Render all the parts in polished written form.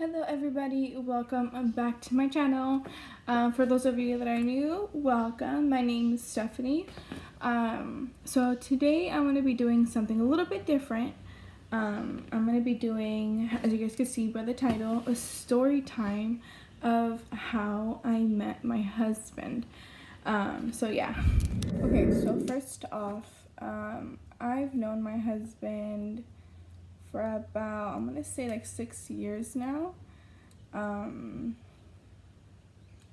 Hello everybody, welcome back to my channel. For those of you that are new, welcome. My name is Stephanie. So today I'm going to be doing something a little bit different. I'm going to be doing, as you guys can see by the title, a story time of how I met my husband. So yeah. Okay, so first off, I've known my husband for about, I'm gonna say like 6 years now.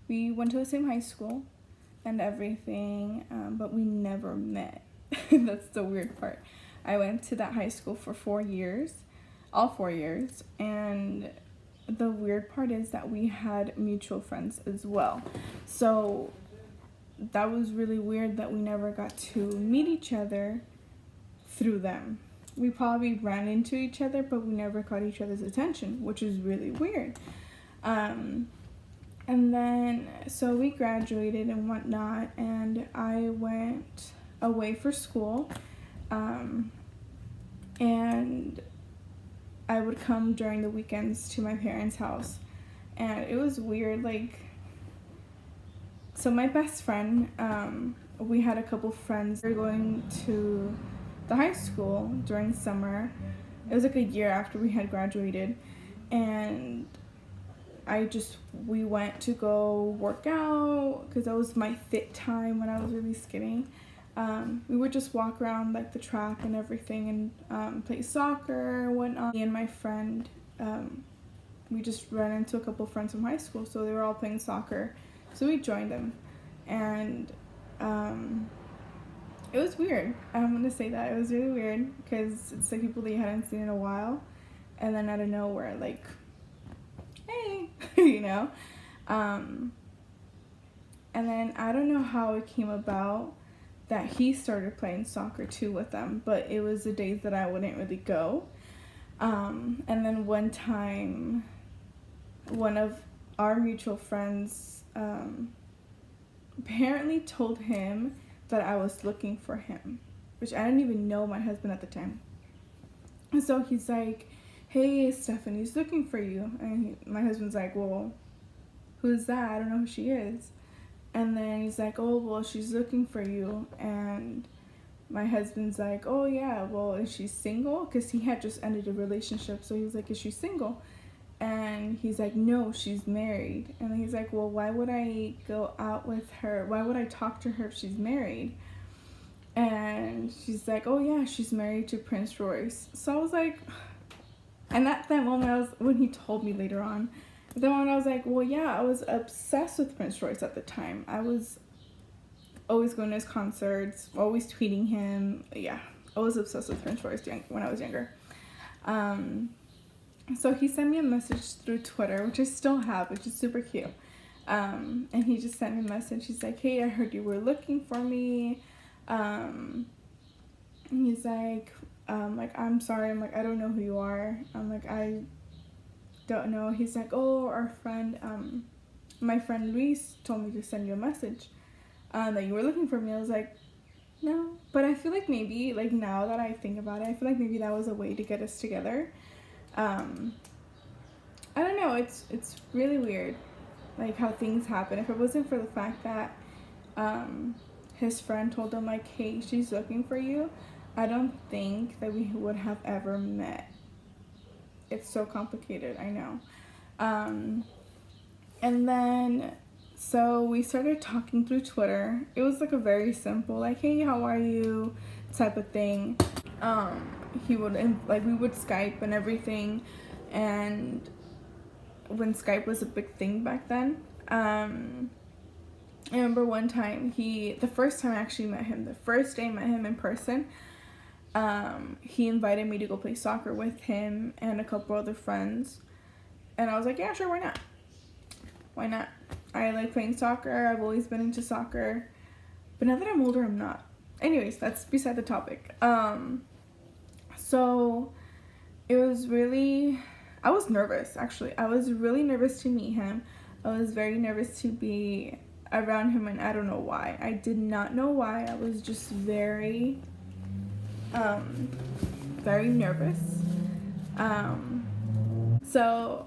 We went to the same high school and everything, but we never met. That's the weird part. I went to that high school for 4 years, all 4 years, and the weird part is that we had mutual friends as well. So that was really weird that we never got to meet each other through them. We probably ran into each other, but we never caught each other's attention, which is really weird. And then, so we graduated and whatnot, and I went away for school, and I would come during the weekends to my parents' house, and it was weird, like, so my best friend, we had a couple friends, we were going to the high school during summer. It was like a year after we had graduated, and we went to go work out because that was my fit time when I was really skinny. We would just walk around like the track and everything and play soccer and whatnot. Me and my friend, we just ran into a couple friends from high school, so they were all playing soccer, so we joined them, and it was weird. I'm gonna say that. It was really weird because it's like people that you hadn't seen in a while, and then out of nowhere, like, hey, you know? And then I don't know how it came about that he started playing soccer too with them, but it was the days that I wouldn't really go. And then one time, one of our mutual friends apparently told him that I was looking for him, which I didn't even know my husband at the time. And so he's like, hey, Stephanie's looking for you. And my husband's like, well, who's that? I don't know who she is. And then he's like, oh, well, she's looking for you. And my husband's like, oh, yeah, well, is she single? Because he had just ended a relationship. So he was like, is she single? And he's like, no, she's married. And he's like, well, why would I go out with her? Why would I talk to her if she's married? And she's like, oh yeah, she's married to Prince Royce. So I was like, and at that moment, when he told me later on, at that moment I was like, well, yeah, I was obsessed with Prince Royce at the time. I was always going to his concerts, always tweeting him. Yeah, I was obsessed with Prince Royce when I was younger. So he sent me a message through Twitter, which I still have, which is super cute. And he just sent me a message. He's like, hey, I heard you were looking for me. And he's like, I'm sorry. I'm like, I don't know who you are. I'm like, I don't know. He's like, oh, our friend, my friend Luis told me to send you a message, that you were looking for me. I was like, no. But I feel like maybe, like, now that I think about it, I feel like maybe that was a way to get us together. I don't know, it's really weird, like, how things happen. If it wasn't for the fact that his friend told him, like, hey, she's looking for you, I don't think that we would have ever met. It's so complicated, I know. And then, so we started talking through Twitter. It was like a very simple, like, hey, how are you, type of thing. He would, like, we would Skype and everything, and when Skype was a big thing back then, I remember one time the first time I actually met him, the first day I met him in person, he invited me to go play soccer with him and a couple other friends, and I was like, yeah, sure, why not? I like playing soccer. I've always been into soccer, but now that I'm older, I'm not. Anyways, that's beside the topic. So it was really, I was nervous, actually. I was really nervous to meet him. I was very nervous to be around him, and I don't know why. I did not know why. I was just very nervous. So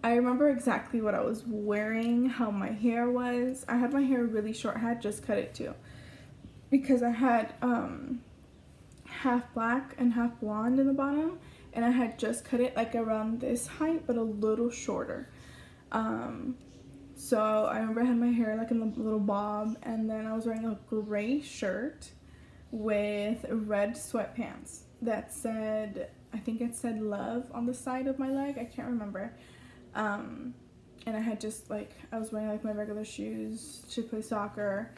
I remember exactly what I was wearing, how my hair was. I had my hair really short. I had just cut it too, because I had half black and half blonde in the bottom, and I had just cut it like around this height but a little shorter. So I remember I had my hair like in a little bob, and then I was wearing a gray shirt with red sweatpants that said, I think it said love on the side of my leg, I can't remember. And I had just like, I was wearing like my regular shoes to play soccer.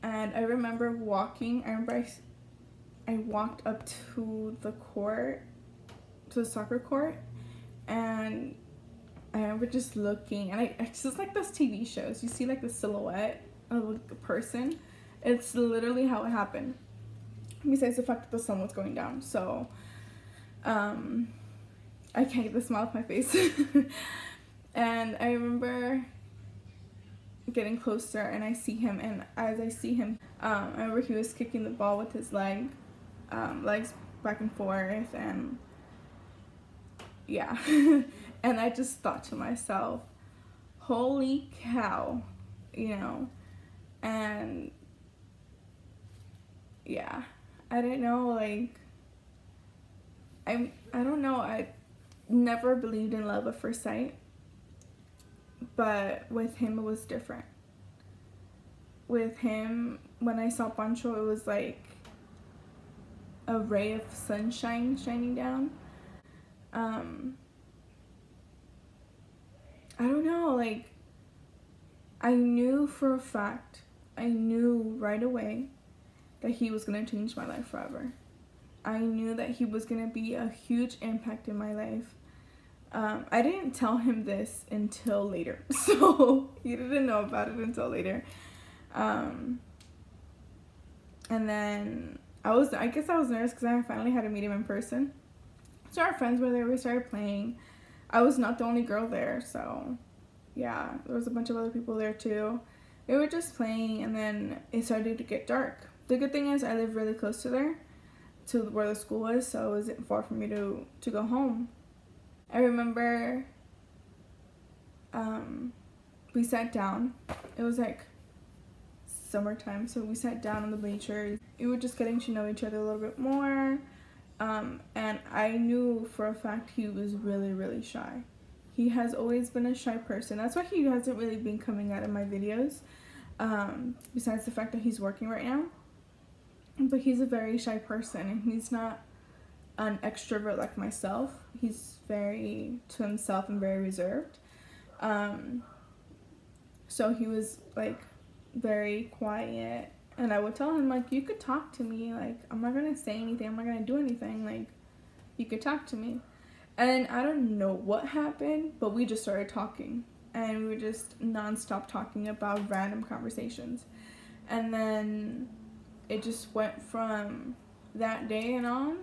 And I remember walking, I walked up to the court, to the soccer court, and I remember just looking, and it's just like those TV shows, you see like the silhouette of a person. It's literally how it happened, besides the fact that the sun was going down. So I can't get the smile off my face. And I remember getting closer, and I see him, and as I see him, I remember he was kicking the ball with his legs back and forth, and yeah. And I just thought to myself, holy cow, you know. And yeah, I didn't know, like, I don't know, I never believed in love at first sight, but with him it was different. With him, when I saw Pancho, it was like a ray of sunshine shining down. I don't know, like, I knew for a fact, I knew right away that he was going to change my life forever. I knew that he was going to be a huge impact in my life. I didn't tell him this until later, so he didn't know about it until later. And then I guess I was nervous because I finally had to meet him in person. So our friends were there, we started playing. I was not the only girl there, so yeah, there was a bunch of other people there too. We were just playing, and then it started to get dark. The good thing is I live really close to there, to where the school was, so it wasn't far for me to go home. I remember we sat down. It was like summertime, so we sat down on the bleachers. We were just getting to know each other a little bit more. And I knew for a fact he was really, really shy. He has always been a shy person. That's why he hasn't really been coming out of my videos, besides the fact that he's working right now. But he's a very shy person, and he's not an extrovert like myself. He's very to himself and very reserved. So he was like very quiet. And I would tell him, like, you could talk to me. Like, I'm not going to say anything. I'm not going to do anything. Like, you could talk to me. And I don't know what happened, but we just started talking. And we were just nonstop talking about random conversations. And then it just went from that day and on,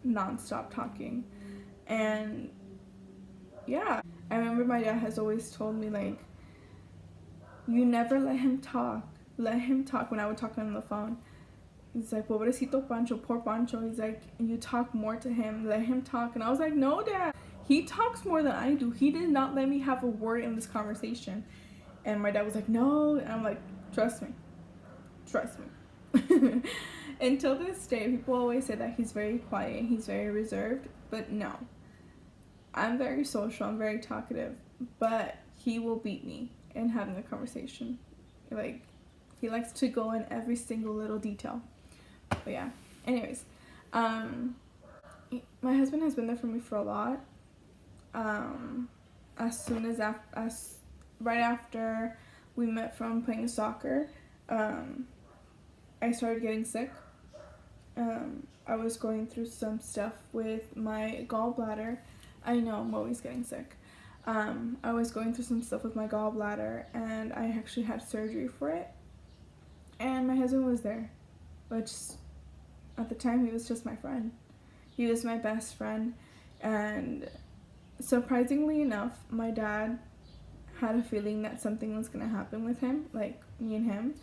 nonstop talking. And, yeah. I remember my dad has always told me, like, you never let him talk. Let him talk. When I would talk to him on the phone, he's like, pobrecito Pancho, poor Pancho. He's like, you talk more to him, let him talk. And I was like, no, Dad, he talks more than I do. He did not let me have a word in this conversation. And my dad was like, no. And I'm like, trust me. Until this day, people always say that he's very quiet, he's very reserved, but no. I'm very social, I'm very talkative, but he will beat me in having a conversation. Like, he likes to go in every single little detail. But yeah, anyways, my husband has been there for me for a lot. Right after we met from playing soccer, I started getting sick. I was going through some stuff with my gallbladder. I know, I'm always getting sick. I was going through some stuff with my gallbladder, and I actually had surgery for it. And my husband was there, which at the time he was just my friend. He was my best friend, and surprisingly enough, my dad had a feeling that something was going to happen with him, like me and him,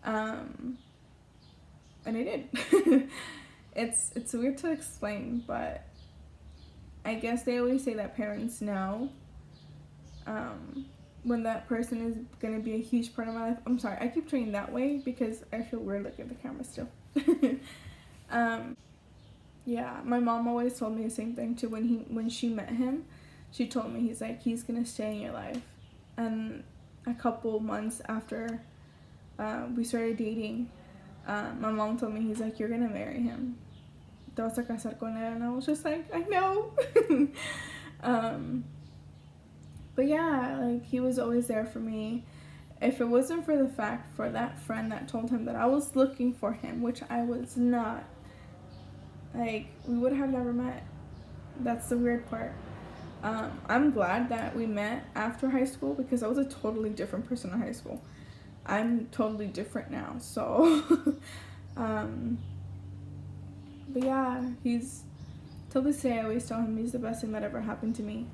and it did. It's weird to explain, but I guess they always say that parents know when that person is going to be a huge part of my life. I'm sorry, I keep turning that way because I feel weird looking at the camera still. Yeah, my mom always told me the same thing too. When she met him, she told me, he's going to stay in your life. And a couple months after we started dating, my mom told me, you're going to marry him. Te vas a casar con él. And I was just like, I know. But yeah, he was always there for me. If it wasn't for the fact for that friend that told him that I was looking for him, which I was not, we would have never met. That's the weird part. I'm glad that we met after high school because I was a totally different person in high school. I'm totally different now, so but yeah, till this day I always tell him he's the best thing that ever happened to me.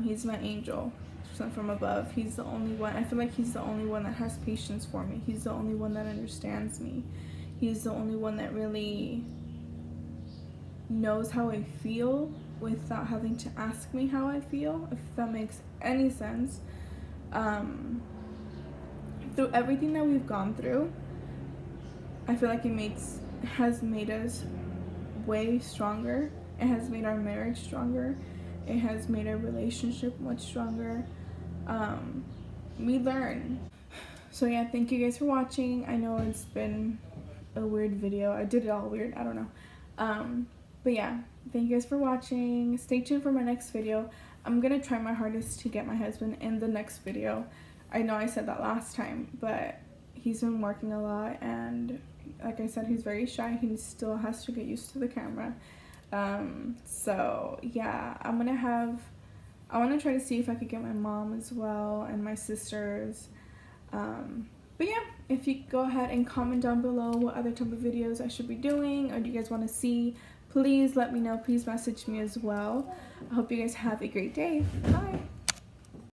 He's my angel sent from above. He's the only one, I feel like he's the only one that has patience for me. He's the only one that understands me. He's the only one that really knows how I feel without having to ask me how I feel, if that makes any sense. Through everything that we've gone through, I feel like it has made us way stronger. It has made our marriage stronger. It has made our relationship much stronger. We learn. So yeah, thank you guys for watching. I know it's been a weird video. I did it all weird. I don't know. But yeah, thank you guys for watching. Stay tuned for my next video. I'm gonna try my hardest to get my husband in the next video. I know I said that last time, but he's been working a lot, and like I said, he's very shy. He still has to get used to the camera. So yeah, I want to try to see if I could get my mom as well and my sisters. But yeah, if you go ahead and comment down below what other type of videos I should be doing, or do you guys want to see, please let me know. Please message me as well. I hope you guys have a great day. Bye.